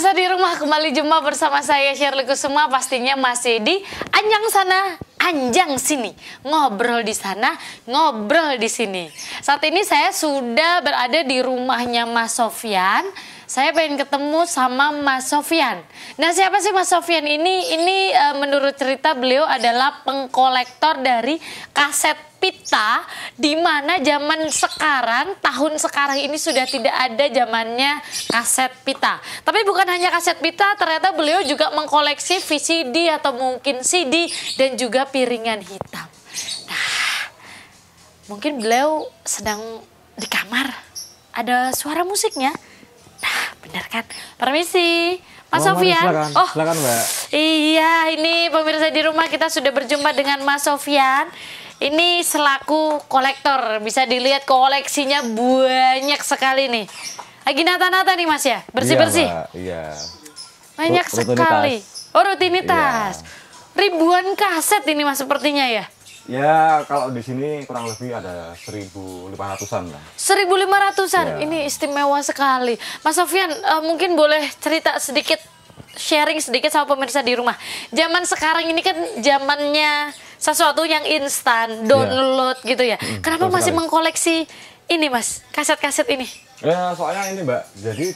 Pemirsa di rumah kembali jumpa bersama saya Shirley Kusuma, pastinya masih di Anjang sana, Anjang sini, ngobrol di sana, ngobrol di sini. Saat ini saya sudah berada di rumahnya Mas Sofyan. Saya pengen ketemu sama Mas Sofyan. Nah, siapa sih Mas Sofyan ini? Ini menurut cerita beliau adalah pengkolektor dari kaset pita, di mana zaman sekarang, tahun sekarang ini sudah tidak ada zamannya kaset pita. Tapi bukan hanya kaset pita, ternyata beliau juga mengkoleksi VCD atau mungkin CD dan juga piringan hitam. Nah, mungkin beliau sedang di kamar, ada suara musiknya. Nah, benar kan? Permisi, Mas Sofyan. Silakan Mbak. Iya, ini pemirsa di rumah kita sudah berjumpa dengan Mas Sofyan. Ini selaku kolektor, bisa dilihat koleksinya banyak sekali nih. Lagi nata-nata nih Mas ya, bersih-bersih. Iya. Banyak sekali. Oh, rutinitas. Iya. Ribuan kaset ini Mas sepertinya ya. Ya, kalau di sini kurang lebih ada 1.500-an lah. 1.500-an, ya. Ini istimewa sekali. Mas Sofyan, mungkin boleh cerita sedikit, sharing sedikit sama pemirsa di rumah. Zaman sekarang ini kan zamannya sesuatu yang instan, download gitu ya. Kenapa masih mengkoleksi ini Mas, kaset-kaset ini? Ya, soalnya ini Mbak, jadi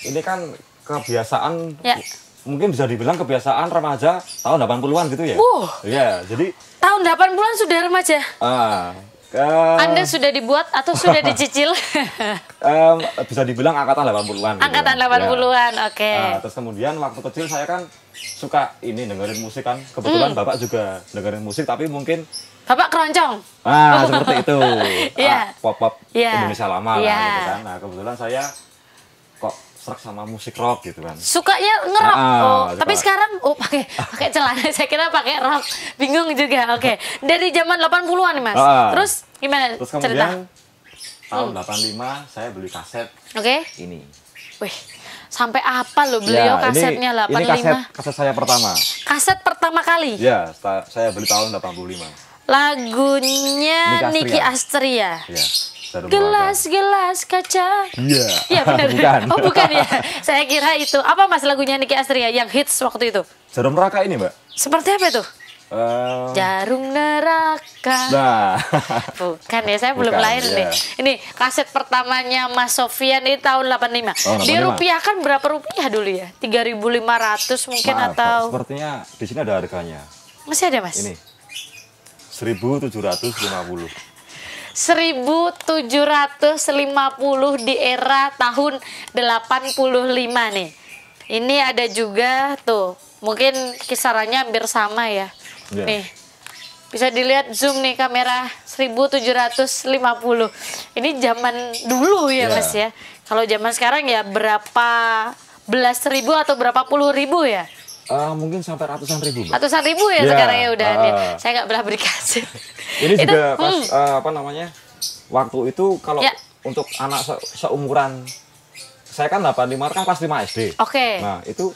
ini kan kebiasaan... Ya. Mungkin bisa dibilang kebiasaan remaja tahun 80-an gitu ya. Iya, jadi tahun 80-an sudah remaja. Anda sudah dibuat atau sudah dicicil? Bisa dibilang angkatan 80-an. Angkatan gitu. 80-an, ya. Oke. Terus kemudian waktu kecil saya kan suka ini dengerin musik kan. Kebetulan Bapak juga dengerin musik, tapi mungkin Bapak keroncong. Seperti itu. Pop-pop Indonesia lama lah gitu kan. Nah, kebetulan saya kok serak sama musik rock gitu kan. Sukanya ngerok. Tapi sekarang pakai celana. Saya kira pakai rock. Bingung juga. Oke. Dari zaman 80-an nih, Mas. Terus gimana? Terus kemudian tahun 85 saya beli kaset. Ini. Wih, sampai apa loh beliau kasetnya 85? Ini kaset saya pertama. Kaset pertama kali? Ya, saya beli tahun 85. Lagunya Nicky Astria. Iya. Gelas-gelas kaca. Iya. Iya benar. Bukan. Oh bukan ya. Saya kira itu. Apa Mas lagunya Nicky Astria yang hits waktu itu? Jarum Neraka ini Mbak. Seperti apa itu? Jarum Neraka. Nah. Bukan ya, saya belum lahir nih. Ini kaset pertamanya Mas Sofyan ini tahun 85. Dirupiahkan berapa rupiah dulu ya? 3.500 mungkin atau? Sepertinya di sini ada harganya. Masih ada Mas? Ini 1.750. 1.750 di era tahun 85 nih. Ini ada juga tuh, mungkin kisarannya hampir sama ya. Nih, bisa dilihat zoom nih kamera 1.750. Ini zaman dulu ya Mas ya. Kalau zaman sekarang ya berapa belas ribu atau berapa puluh ribu ya? Mungkin sampai ratusan ribu. Ratusan ribu ya sekarang ya udah. Saya nggak pernah beli kaset. Ini juga pas waktu itu kalau untuk anak seumuran saya kan 85 kan kelas 5 SD. Nah, itu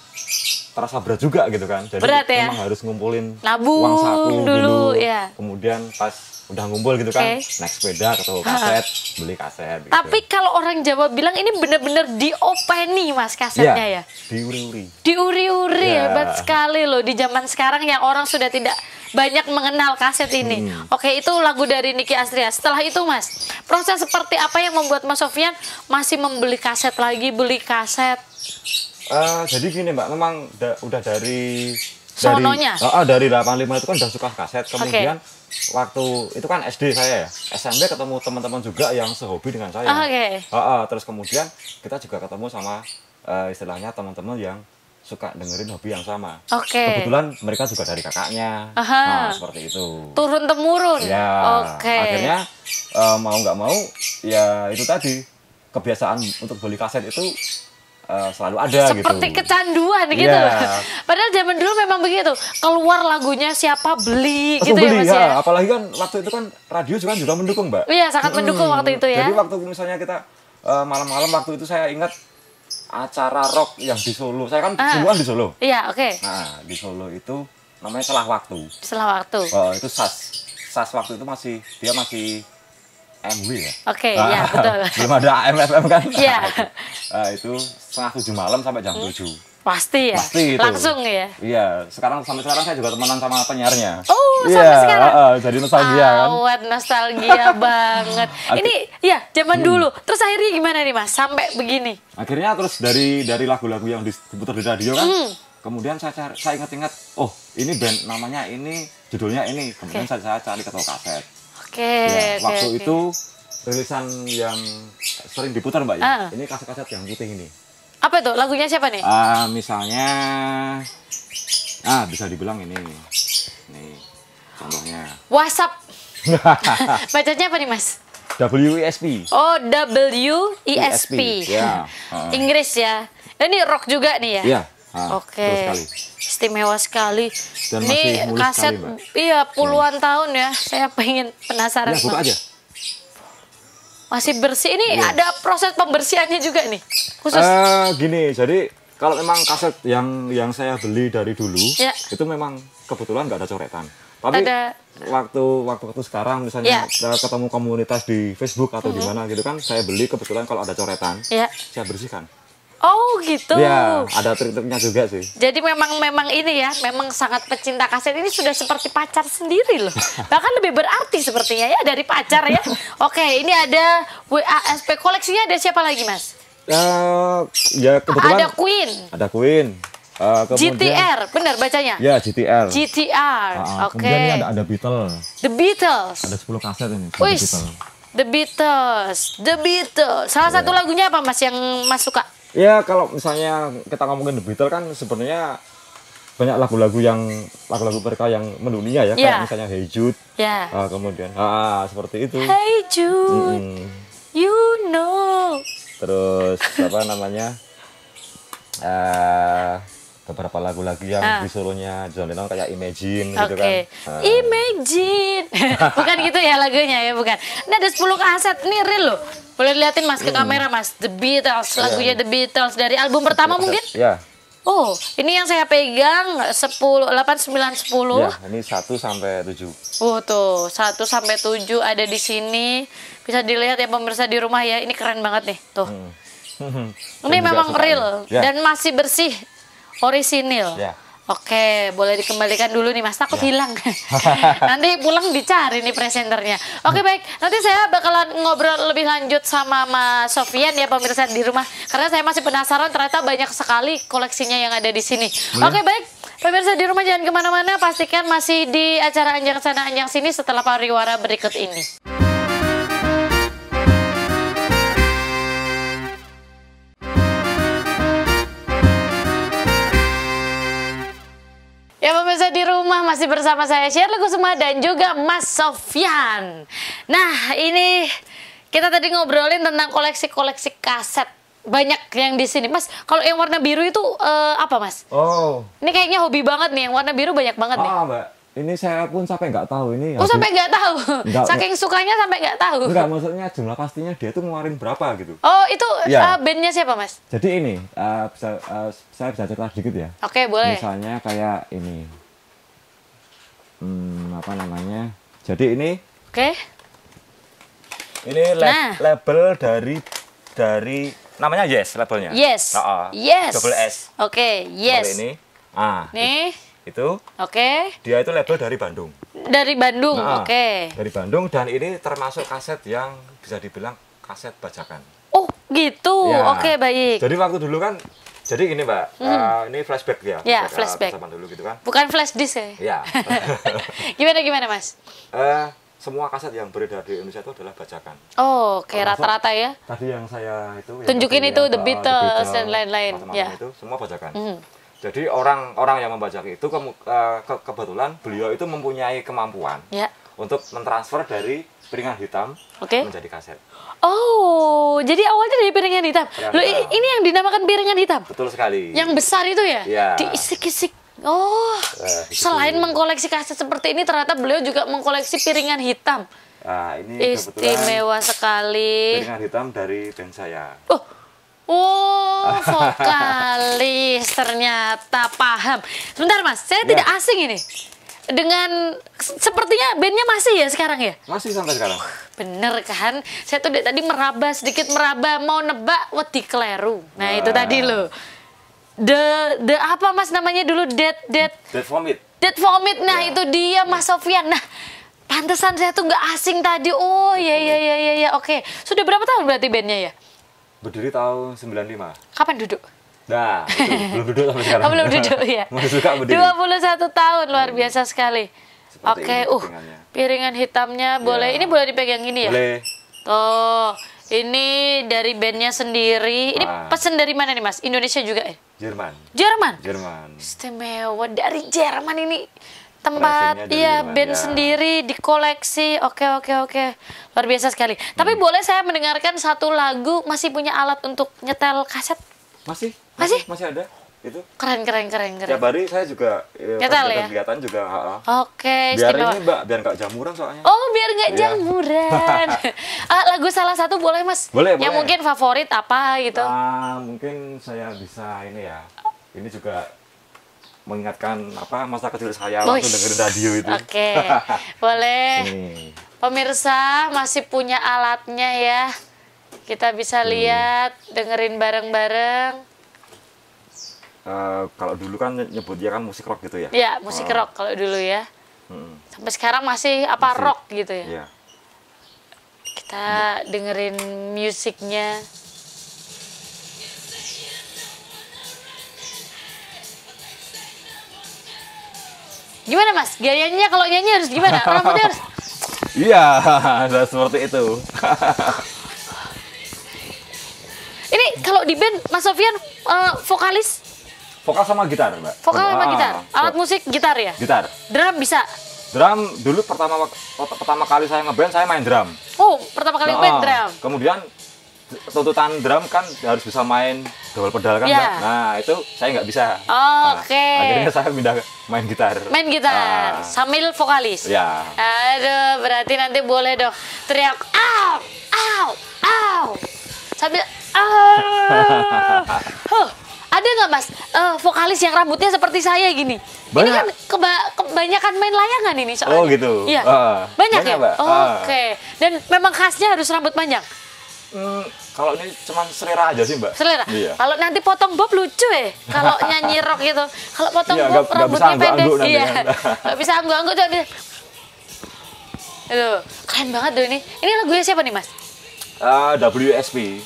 terasa berat juga gitu kan. Jadi berat, ya? memang harus ngumpulin nabung uang saku dulu ya. Kemudian pas udah ngumpul gitu kan, naik sepeda atau kaset, beli kaset gitu. Tapi kalau orang Jawa bilang ini bener-bener diopeni Mas kasetnya ya? Diuri-uri. Diuri-uri, hebat sekali loh di zaman sekarang yang orang sudah tidak banyak mengenal kaset ini. Oke, itu lagu dari Nicky Astria. Setelah itu Mas, proses seperti apa yang membuat Mas Sofyan masih membeli kaset lagi, beli kaset? Jadi gini Mbak, memang udah dari sononya? Dari 85 itu kan udah suka kaset. Kemudian waktu itu kan SD saya ya, SMP ketemu teman-teman juga yang sehobi dengan saya. Terus kemudian kita juga ketemu sama istilahnya teman-teman yang suka dengerin hobi yang sama. Kebetulan mereka juga dari kakaknya. Nah, seperti itu. Turun temurun. Ya. Akhirnya mau nggak mau ya itu tadi kebiasaan untuk beli kaset itu selalu ada seperti kecanduan gitu. Padahal zaman dulu memang begitu. Keluar lagunya siapa beli gitu ya Mas ya. Apalagi kan waktu itu kan radio juga mendukung Mbak. Iya, sangat mendukung waktu itu ya. Jadi waktu misalnya kita malam-malam waktu itu saya ingat acara rock yang di Solo. Saya kan duluan di Solo. Iya, Nah, di Solo itu namanya Selah Waktu. Selah Waktu. Itu SAS waktu itu masih MW ya. Oke, ya betul. Belum ada AM FM kan? Iya. Itu setengah 7 malam sampai jam 7. Pasti ya? Pasti itu. Langsung ya? Iya, sampai sekarang saya juga temenan sama penyiarnya. Oh, sampai sekarang? Jadi nostalgia kan. Awet, nostalgia banget. Ini ya zaman dulu. Terus akhirnya gimana nih Mas? Sampai begini? Akhirnya terus dari lagu-lagu yang diputar di radio kan, kemudian saya ingat-ingat, oh ini band namanya ini, judulnya ini. Kemudian saya cari ke toko kaset. Waktu itu rilisan yang sering diputar Mbak ya, ini kaset-kaset yang putih ini. Apa itu? Lagunya siapa nih? Misalnya, bisa dibilang ini. Nih, contohnya. WhatsApp. Bacanya apa nih, Mas? WESP. Oh, WESP. Ya. Inggris ya. Ini rock juga nih ya? Iya. Oke. Istimewa sekali. Dan ini masih kaset, sekali, Mbak. Iya, puluhan tahun ya. Saya pengen penasaran. Ya, buka aja. Masih bersih. Ini ada proses pembersihannya juga nih, khusus. Gini, jadi kalau memang kaset yang saya beli dari dulu, itu memang kebetulan nggak ada coretan. Tapi waktu sekarang misalnya ketemu komunitas di Facebook atau di mana gitu kan, saya beli kebetulan kalau ada coretan, saya bersihkan. Oh gitu. Ya, ada trik-triknya juga sih. Jadi memang ini ya, memang sangat pecinta kaset ini sudah seperti pacar sendiri loh. Bahkan lebih berarti sepertinya ya dari pacar ya. Oke, ini ada WASP, koleksinya ada siapa lagi Mas? Ya kebetulan ada Queen. Ada Queen. Kemudian, GTR, benar bacanya? Ya, GTR. Oke. Kemudian ini ada Beatles. The Beatles. Ada 10 kaset ini. The Beatles. Salah satu lagunya apa Mas yang Mas suka? Ya kalau misalnya kita ngomongin The Beatles kan sebenarnya banyak lagu-lagu mereka yang mendunia ya, kayak misalnya Hey Jude, kemudian seperti itu. Hey Jude, you know. Terus apa namanya beberapa lagu-lagu yang disuruhnya John Lennon kayak Imagine gitu kan. Imagine, bukan gitu ya lagunya ya, bukan. Ini ada 10 kaset, ini real loh. Boleh liatin Mas ke kamera Mas, The Beatles, lagunya The Beatles dari album pertama mungkin? Ya. Oh, ini yang saya pegang 8, 9, 10. Ya, ini 1 sampai 7. Oh tuh, 1 sampai 7 ada di sini. Bisa dilihat ya pemirsa di rumah ya, ini keren banget nih, tuh. Ini memang real dan masih bersih, orisinil. Oke, boleh dikembalikan dulu nih Mas, takut hilang. Nanti pulang dicari nih presenternya. Oke baik, nanti saya bakalan ngobrol lebih lanjut sama Mas Sofyan ya pemirsa di rumah. Karena saya masih penasaran, ternyata banyak sekali koleksinya yang ada di sini. Oke baik, pemirsa di rumah jangan kemana-mana, pastikan masih di acara Anjang Sana Anjang Sini setelah pariwara berikut ini. Ya pemirsa di rumah masih bersama saya Shirley Kusuma dan juga Mas Sofyan. Nah ini kita tadi ngobrolin tentang koleksi-koleksi kaset. Banyak yang di sini Mas. Kalau yang warna biru itu apa Mas? Oh. Ini kayaknya hobi banget nih, yang warna biru banyak banget nih. Mbak. Ini saya pun sampai nggak tahu ini. Oh sampai nggak tahu? Saking sukanya sampai nggak tahu? Enggak, maksudnya jumlah pastinya dia tuh ngeluarin berapa gitu. Oh itu bandnya siapa Mas? Jadi ini, saya bisa cerita sedikit ya. Oke boleh. Misalnya kayak ini. Apa namanya? Jadi ini. Oke. Ini label dari namanya Yes labelnya. Yes. Yes. Double S. Oke, Yes. Seperti ini. Nih. Itu. Oke. Dia itu label dari Bandung. Dari Bandung, oke. Dari Bandung dan ini termasuk kaset yang bisa dibilang kaset bajakan. Oh, gitu. Ya. Oke, baik. Jadi waktu dulu kan, jadi gini Mbak, ini flashback ya. Ya, flashback. Dulu gitu kan. Bukan flash disk ya? Iya. Gimana Mas? Semua kaset yang beredar di Indonesia itu adalah bajakan. Oh, kayak rata-rata ya? Tadi yang saya itu. Tunjukin itu The Beatles dan lain-lain. Ya. Itu semua bajakan. Jadi orang yang membajak itu kebetulan beliau itu mempunyai kemampuan untuk mentransfer dari piringan hitam menjadi kaset. Oh, jadi awalnya dari piringan hitam. Loh, ini yang dinamakan piringan hitam? Betul sekali. Yang besar itu ya? Iya. Diisik-isik. Oh, selain mengkoleksi kaset seperti ini, ternyata beliau juga mengkoleksi piringan hitam. Nah, ini istimewa sekali. Piringan hitam dari band saya. Oh, vokalis ternyata paham. Sebentar Mas, saya tidak asing ini. dengan sepertinya bandnya masih ya sekarang ya? Masih sampai sekarang. Bener kan? Saya tuh tadi sedikit meraba mau nebak wedi kleru. Nah, itu tadi loh. The apa Mas namanya dulu? Dead Vomit. Dead Vomit. Nah, itu dia Mas Sofyan. Nah, pantesan saya tuh nggak asing tadi. Oh, ya. Oke. Sudah berapa tahun berarti bandnya ya? Berdiri tahun 95. Kapan duduk? Nah, itu belum duduk sampai sekarang. Belum duduk ya. Masih suka berdiri. 21 tahun, luar biasa sekali. Oke, piringan hitamnya boleh. Ini boleh dipegang gini ya? Boleh. Oh, ini dari bandnya sendiri. Ini pesen dari mana nih Mas? Indonesia juga ya? Jerman. Istimewa, dari Jerman ini. Tempat band sendiri dikoleksi. Oke. Luar biasa sekali. Tapi boleh saya mendengarkan satu lagu, masih punya alat untuk nyetel kaset? Masih ada itu. Keren. Tiap hari saya juga nyetel ya? kegiatan juga. Oke, biar ini Mbak, biar nggak jamuran soalnya. Oh, biar nggak jamuran. Lagu salah satu boleh Mas? Boleh. Yang mungkin favorit apa gitu? Mungkin saya bisa ini ya. Ini juga mengingatkan masa kecil saya waktu dengerin radio itu. Oke, boleh. Pemirsa masih punya alatnya ya. Kita bisa lihat, dengerin bareng-bareng. Kalau dulu kan nyebutnya kan musik rock gitu ya? Iya, musik rock kalau dulu ya. Sampai sekarang masih rock gitu ya? Iya. Kita dengerin musiknya. Gimana Mas? Gayanya kalau nyanyi harus gimana? Rambutnya harus... Iya, seperti itu. Ini kalau di band Mas Sofyan vokalis? Vokal sama gitar, Mbak. Vokal sama gitar. Alat musik gitar ya? Gitar. Drum bisa? Drum dulu pertama kali saya ngeband saya main drum. Oh, pertama kali main drum. Kemudian tuntutan drum kan harus bisa main double pedal kan, Mbak. Nah, itu saya nggak bisa. Oke. Akhirnya saya pindah main gitar. Main gitar sambil vokalis. Ya. Aduh, berarti nanti boleh dong teriak au sambil ada nggak Mas vokalis yang rambutnya seperti saya gini? Banyak. Ini kan kebanyakan main layangan ini soalnya. Oh gitu. Iya. Banyak ya? Oke. Dan memang khasnya harus rambut panjang. Kalau ini cuma selera aja sih Mbak. Selera? Iya. Kalau nanti potong bob lucu kalau nyanyi rock gitu. Kalau potong bob rambutnya pendek. Iya. Gak bisa anggu-anggu tuh. Aduh, keren banget tuh ini. Ini lagunya siapa nih Mas? WSP.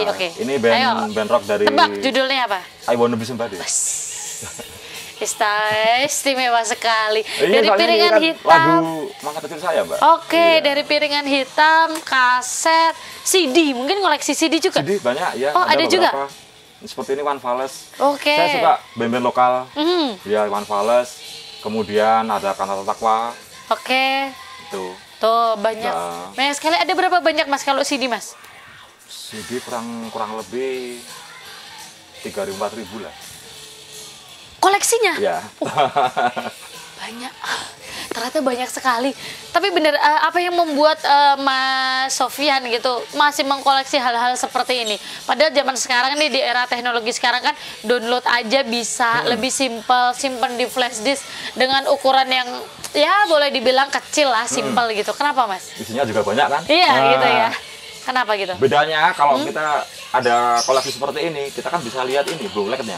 Oke. Ini band rock dari... Tebak judulnya apa? I Wanna Be Somebody. Istimewa sekali. Dari piringan hitam. Lagu masa kecil saya, Mbak. Oke, dari piringan hitam, kaset, CD. Mungkin koleksi CD juga? CD banyak ya. Oh, ada juga? Seperti ini One Vales. Oke. Saya suka band-band lokal. Ya, One Vales. Kemudian ada Kanata Takwa. Oke. Itu. Tuh, banyak. Banyak sekali. Ada berapa banyak Mas kalau CD, Mas? CD kurang lebih 3.000-4.000 lah. Koleksinya? Iya. Banyak. Ternyata banyak sekali. Tapi bener, apa yang membuat Mas Sofyan gitu masih mengkoleksi hal-hal seperti ini? Padahal zaman sekarang nih, di era teknologi sekarang kan download aja bisa lebih simple, simpen di flash disk dengan ukuran yang ya boleh dibilang kecil lah, simple gitu. Kenapa Mas? Isinya juga banyak kan? Iya gitu ya. Kenapa gitu? Bedanya kalau kita ada koleksi seperti ini, kita kan bisa lihat ini bookletnya.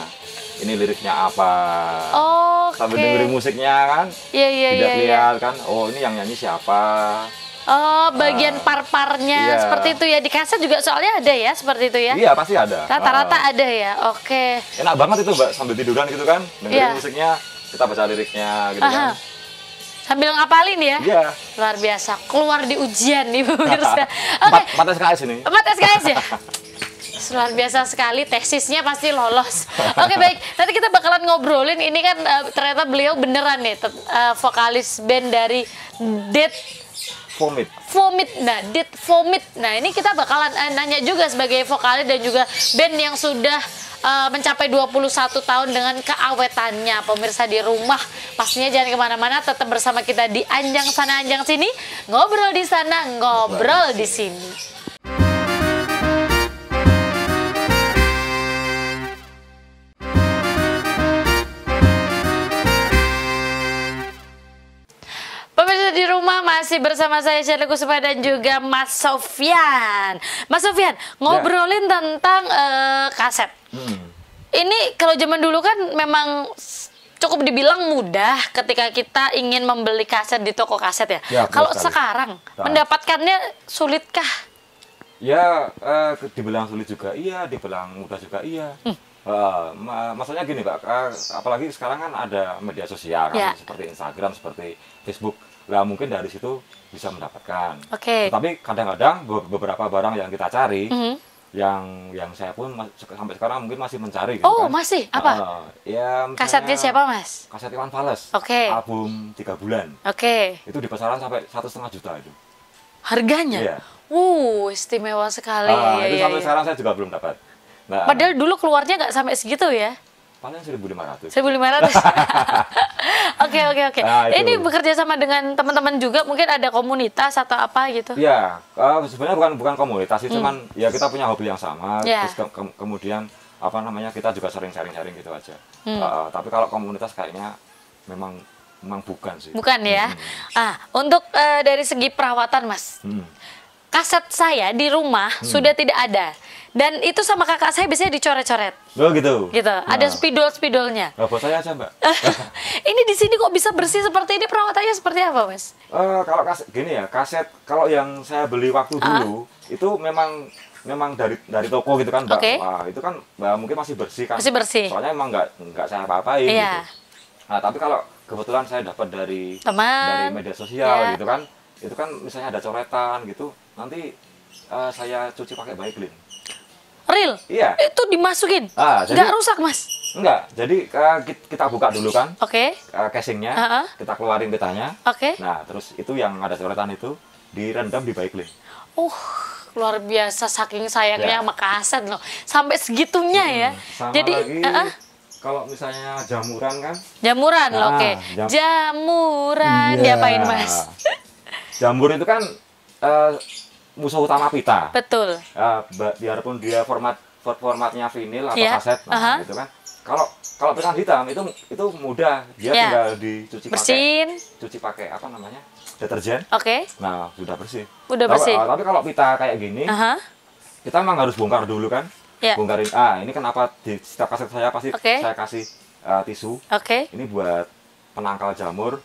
Ini liriknya apa? Sambil dengerin musiknya kan? Iya. Lihat kan, oh ini yang nyanyi siapa? Oh, bagian par-parnya seperti itu ya. Di kaset juga soalnya ada ya, seperti itu ya? Iya, pasti ada. Rata-rata ada ya, oke. Enak banget itu Mbak, sambil tiduran gitu kan, dengerin musiknya, kita baca liriknya gitu kan. Sambil ngapalin ya? Iya. Luar biasa, keluar di ujian nih pemirsa. Oke. 4 SKS ini. 4 SKS ya? Luar biasa sekali, tesisnya pasti lolos. Oke, baik, nanti kita bakalan ngobrolin. Ini kan ternyata beliau beneran nih vokalis band dari Dead Vomit. Nah, Dead Vomit. Nah, ini kita bakalan nanya juga sebagai vokalis dan juga band yang sudah mencapai 21 tahun dengan keawetannya. Pemirsa di rumah pastinya jangan kemana-mana, tetap bersama kita di Anjang Sana Anjang Sini, ngobrol di sana, ngobrol di sini. masih bersama saya Shirley Kusuma dan juga Mas Sofyan. Mas Sofyan, ngobrolin tentang kaset. Ini kalau zaman dulu kan memang cukup dibilang mudah ketika kita ingin membeli kaset di toko kaset ya. Kalau sekarang mendapatkannya sulitkah? Ya, dibilang sulit juga iya, dibilang mudah juga iya. Maksudnya gini Pak, apalagi sekarang kan ada media sosial kan, seperti Instagram, seperti Facebook. Lah mungkin dari situ bisa mendapatkan. Tapi kadang-kadang beberapa barang yang kita cari, yang saya pun sampai sekarang mungkin masih mencari. Gitu kan. Masih? Apa? Ya, kasetnya siapa Mas? Kaset Iwan Fals. Album 3 bulan. Itu di pasaran sampai 1,5 juta itu. Harganya? Iya. Istimewa sekali. Itu sampai sekarang saya juga belum dapat. Nah, padahal dulu keluarnya nggak sampai segitu ya? Paling 1.500. 1.500. Oke. Nah, ini bekerja sama dengan teman-teman juga, mungkin ada komunitas atau apa gitu? Ya, sebenarnya bukan komunitas sih, cuman ya kita punya hobi yang sama. Terus kemudian apa namanya, kita juga sering sharing-sharing gitu aja. Tapi kalau komunitas kayaknya memang bukan sih. Bukan ya. Untuk dari segi perawatan Mas, kaset saya di rumah sudah tidak ada. Dan itu sama kakak saya biasanya dicoret-coret. Oh gitu. Ada spidol-spidolnya. Buat saya aja Mbak. Ini di sini kok bisa bersih seperti ini, perawatannya seperti apa Mas? Kalau kaset gini ya, kaset kalau yang saya beli waktu dulu itu memang dari toko gitu kan Mbak. Wah, itu kan mungkin masih bersih kan. Masih bersih. Soalnya emang nggak saya apa-apain gitu. Nah, tapi kalau kebetulan saya dapat dari media sosial gitu kan, itu kan misalnya ada coretan gitu, nanti saya cuci pakai Baiklin. Real? Iya. Itu dimasukin? Nggak rusak Mas? Enggak, jadi kita buka dulu kan. Casingnya, kita keluarin pitanya. Nah, terus itu yang ada coretan itu direndam di Baiklin. Luar biasa, saking sayangnya sama kaset loh. Sampai segitunya ya. Jadi lagi, kalau misalnya jamuran kan? Jamuran, jamuran diapain Mas? Jamur itu kan musuh utama pita. Betul. Biarpun dia formatnya vinil atau kaset, gitu kan. Kalau pita hitam itu mudah, dia tinggal dicuci pakai apa namanya, deterjen. Nah, sudah bersih. Tapi kalau pita kayak gini, kita memang harus bongkar dulu kan. Bongkarin. Ini kenapa di setiap kaset saya pasti saya kasih tisu. Ini buat penangkal jamur.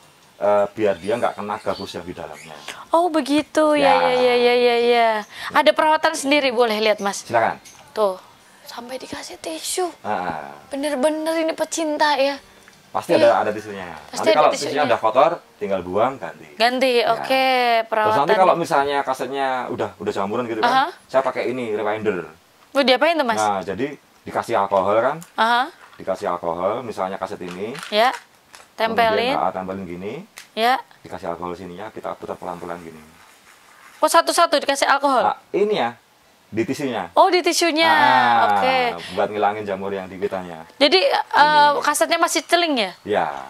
Biar dia nggak kena gabus yang di dalamnya. Oh begitu, ya. Ada perawatan sendiri, boleh lihat Mas? Silakan. Tuh, sampai dikasih tisu. Bener-bener ini pecinta ya. Pasti ada tisunya. Nanti kalau tisunya udah kotor, tinggal buang, ganti. Perawatan. Terus nanti kalau misalnya kasetnya udah jamuran gitu kan, saya pakai ini rewinder. Diapain tuh Mas? Nah, jadi dikasih alkohol kan? Dikasih alkohol, misalnya kaset ini. Tempelin. Tempelin gini. Dikasih alkohol sininya, kita putar pelan-pelan gini. Satu-satu dikasih alkohol? Ini ya, di tisunya. Di tisunya. Buat ngilangin jamur yang di pitanya. Jadi kasetnya masih celing ya? Ya.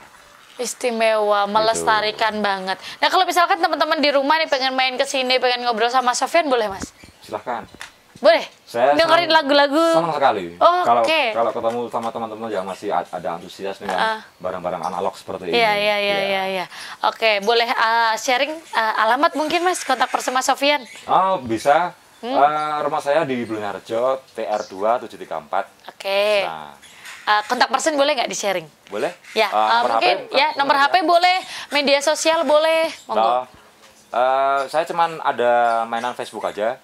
Istimewa, melestarikan banget. Nah kalau misalkan teman-teman di rumah nih pengen main ke sini, pengen ngobrol sama Sofyan, boleh Mas? Silahkan. Boleh? Saya dengerin lagu-lagu. Senang sekali. Kalau ketemu sama teman-teman yang masih ada antusias dengan barang-barang analog seperti ini. Iya. Oke, boleh sharing alamat mungkin Mas, kontak person Mas Sofyan? Bisa. Rumah saya di Blunarjo, TR2 734. Nah, kontak person boleh nggak di-sharing? Boleh. Ya, mungkin nomor HP boleh, media sosial boleh. Monggo. Saya cuman ada mainan Facebook aja.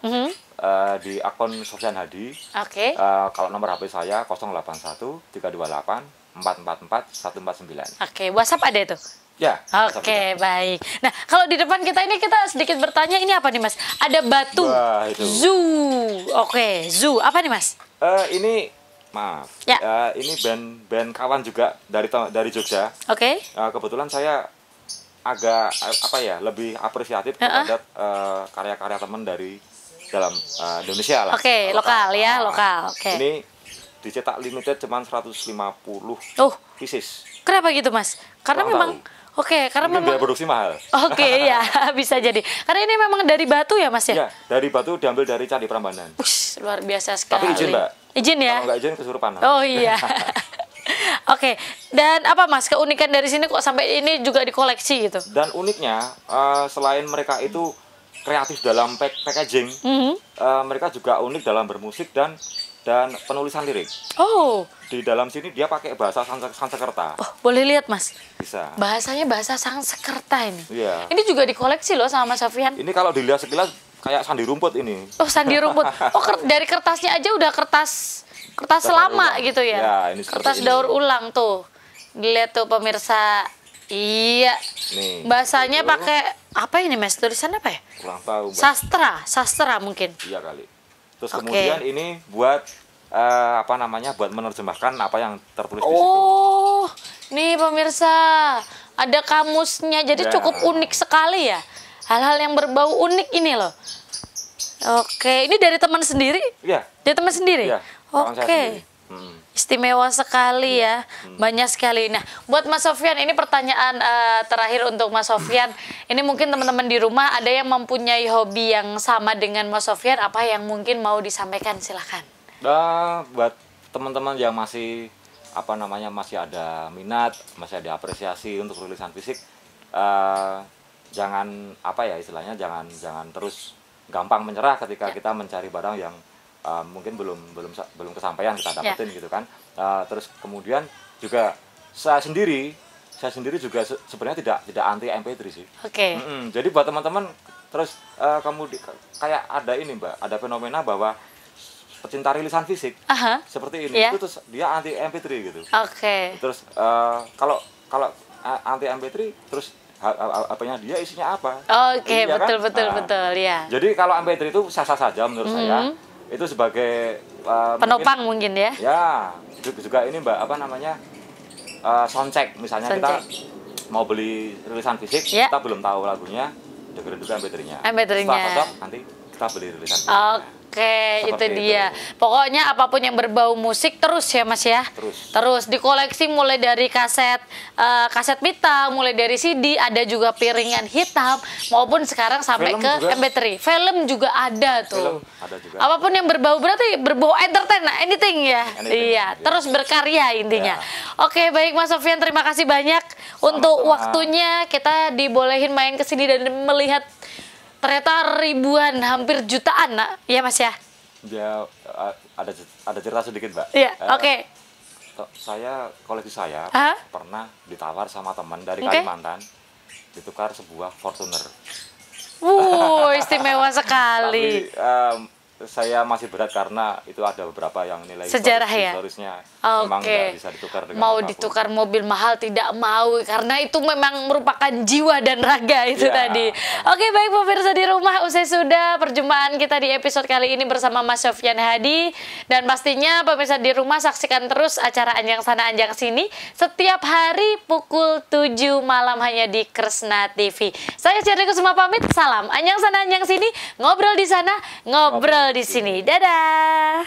Di akun Sofyan Hadi. Kalau nomor HP saya 081 328 444 149. WhatsApp ada itu? Ya. Baik. Nah, kalau di depan kita ini kita sedikit bertanya, ini apa nih Mas? Ada batu. Zoo. Zoo. Apa nih Mas? Ini ini band kawan juga dari Jogja. Kebetulan saya agak lebih apresiatif terhadap karya-karya teman dari dalam Indonesia lah. Lokal. Ini dicetak limited cuman 150 pieces. Kenapa gitu Mas? Karena memang karena memang biaya produksi mahal. Ya, bisa jadi. Karena ini memang dari batu ya Mas ya? Iya, dari batu diambil dari Candi Prambanan. Luar biasa sekali. Tapi izin Mbak. Izin ya? Kalau nggak izin kesurupan. Iya. Oke, dan apa Mas keunikan dari sini kok sampai ini juga dikoleksi gitu? Dan uniknya selain mereka itu kreatif dalam packaging, mereka juga unik dalam bermusik dan penulisan lirik. Oh. Di dalam sini dia pakai bahasa Sanskerta. Oh, boleh lihat Mas? Bisa. Bahasanya bahasa Sanskerta ini. Iya. Ini juga dikoleksi loh sama Mas Sofyan. Ini kalau dilihat sekilas kayak sandi rumput ini. Oh, sandi rumput. Oh, dari kertasnya aja udah kertas lama gitu ya? Ya, ini kertas daur ulang tuh. Dilihat tuh pemirsa. Iya. Nih. Bahasanya pakai apa ini Mas? Tulisan apa ya? Kurang tahu, Mbak. Sastra mungkin. Iya kali. Terus kemudian ini buat buat menerjemahkan apa yang tertulis di situ. Oh, nih pemirsa, ada kamusnya. Jadi cukup unik sekali ya. Hal-hal yang berbau unik ini loh. Oke, ini dari teman sendiri? Iya. Dari teman sendiri? Iya. Oke. Istimewa sekali ya, banyak sekali. Nah, buat Mas Sofyan, ini pertanyaan terakhir untuk Mas Sofyan. Ini mungkin teman-teman di rumah ada yang mempunyai hobi yang sama dengan Mas Sofyan, apa yang mungkin mau disampaikan, silahkan. Buat teman-teman yang masih masih ada minat, masih ada apresiasi untuk tulisan fisik, jangan jangan terus gampang menyerah ketika kita mencari barang yang mungkin belum kesampaian kita dapetin gitu kan. Terus kemudian juga saya sendiri juga sebenarnya tidak anti MP3 sih. Oke. Jadi buat teman-teman terus kayak ada ini Mbak, ada fenomena bahwa pecinta rilisan fisik seperti ini itu terus dia anti MP3 gitu. Oke. Terus kalau anti MP3 terus HP-nya dia isinya apa? Oke, betul ya. Jadi kalau MP3 itu sah-sah saja menurut saya. Itu sebagai penopang mungkin ya. Ya, juga ini Mbak soundcheck misalnya kita mau beli rilisan fisik, kita belum tahu lagunya, dengerin juga MP3-nya. Setelah cocok nanti kita beli rilisan fisik. Oke, itu dia. Pokoknya apapun yang berbau musik terus ya Mas ya. Terus dikoleksi mulai dari kaset pita, mulai dari CD, ada juga piringan hitam maupun sekarang sampai film ke juga. MP3. Film juga ada tuh. Ada juga. Apapun yang berbau berarti berbau entertain, anything ya. Iya, terus berkarya intinya. Oke, baik Mas Sofyan, terima kasih banyak untuk waktunya. Kita dibolehin main ke sini dan melihat ternyata ribuan, hampir jutaan, nak. Ya Mas ya? Ya, ada cerita sedikit, Mbak. Iya, oke. Koleksi saya pernah ditawar sama teman dari Kalimantan, ditukar sebuah Fortuner. Istimewa sekali. Tapi saya masih berat karena itu ada beberapa yang nilai sejarah historisnya memang nggak bisa ditukar dengan mau apapun. Ditukar mobil mahal tidak mau karena itu memang merupakan jiwa dan raga itu tadi. Oke, baik pemirsa di rumah, usai sudah perjumpaan kita di episode kali ini bersama Mas Sofyan Hadi, dan pastinya pemirsa di rumah saksikan terus acara Anjang Sana Anjang Sini setiap hari pukul 7 malam hanya di Kresna TV. Saya Shirley Kusuma pamit, salam Anjang Sana Anjang Sini, ngobrol di sana, ngobrol di sini. Dadah.